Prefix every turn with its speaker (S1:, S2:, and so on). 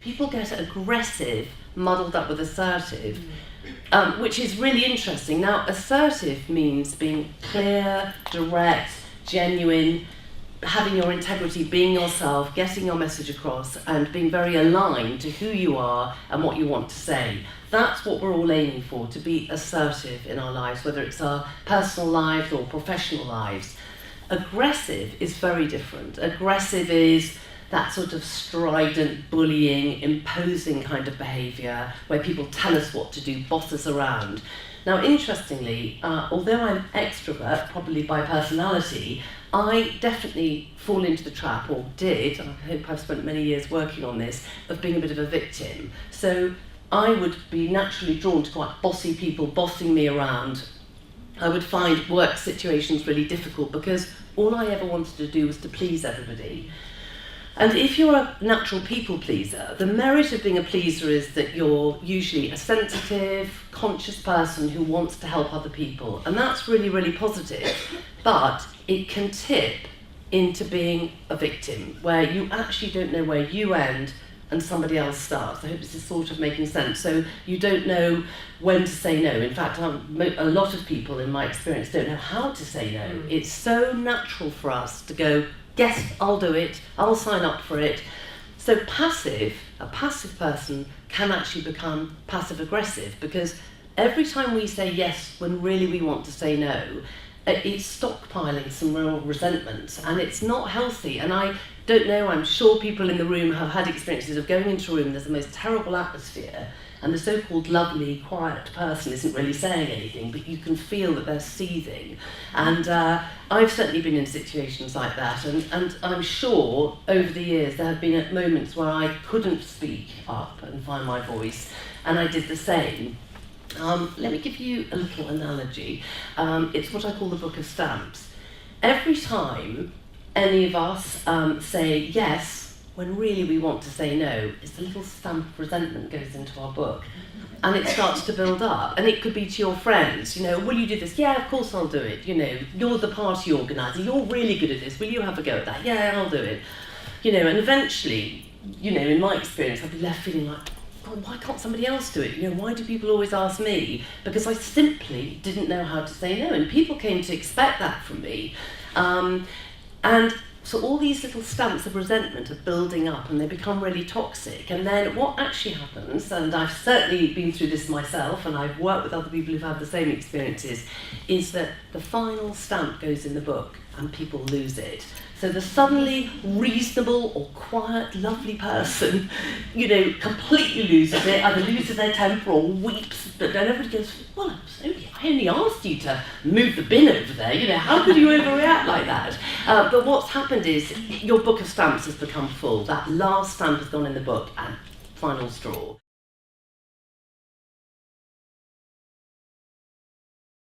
S1: people get aggressive muddled up with assertive, which is really interesting. Now, assertive means being clear, direct, genuine, having your integrity, being yourself, getting your message across, and being very aligned to who you are and what you want to say. That's what we're all aiming for, to be assertive in our lives, whether it's our personal lives or professional lives. Aggressive is very different. Aggressive is that sort of strident, bullying, imposing kind of behaviour where people tell us what to do, boss us around. Now, interestingly, although I'm extrovert, probably by personality, I definitely fall into the trap, or did, and I hope I've spent many years working on this, of being a bit of a victim. So I would be naturally drawn to quite bossy people bossing me around. I would find work situations really difficult because all I ever wanted to do was to please everybody. And if you're a natural people pleaser, the merit of being a pleaser is that you're usually a sensitive, conscious person who wants to help other people. And that's really, really positive. But it can tip into being a victim, where you actually don't know where you end and somebody else starts. I hope this is sort of making sense. So you don't know when to say no. In fact, a lot of people, in my experience, don't know how to say no. It's so natural for us to go, yes, I'll do it, I'll sign up for it. So a passive person can actually become passive-aggressive, because every time we say yes when really we want to say no, it's stockpiling some real resentment, and it's not healthy. And I don't know, I'm sure people in the room have had experiences of going into a room, there's the most terrible atmosphere, and the so-called lovely, quiet person isn't really saying anything, but you can feel that they're seething. And I've certainly been in situations like that, and I'm sure over the years there have been moments where I couldn't speak up and find my voice, and I did the same. Let me give you a little analogy. It's what I call the book of stamps. Every time any of us say yes when really we want to say no, it's a little stamp of resentment goes into our book, and it starts to build up. And it could be to your friends, you know, will you do this? Yeah, of course I'll do it. You know, you're the party organizer, you're really good at this, will you have a go at that? Yeah, I'll do it. You know, and eventually, you know, in my experience, I'd be left feeling like, God, why can't somebody else do it? You know, why do people always ask me? Because I simply didn't know how to say no, and people came to expect that from me. And so all these little stamps of resentment are building up, and they become really toxic. And then what actually happens, and I've certainly been through this myself, and I've worked with other people who've had the same experiences, is that the final stamp goes in the book and people lose it. So the suddenly reasonable or quiet, lovely person, you know, completely loses it, either loses their temper or weeps, but then everybody goes, well, I only asked you to move the bin over there, you know, how could you overreact like that? But what's happened is your book of stamps has become full. That last stamp has gone in the book, and final straw.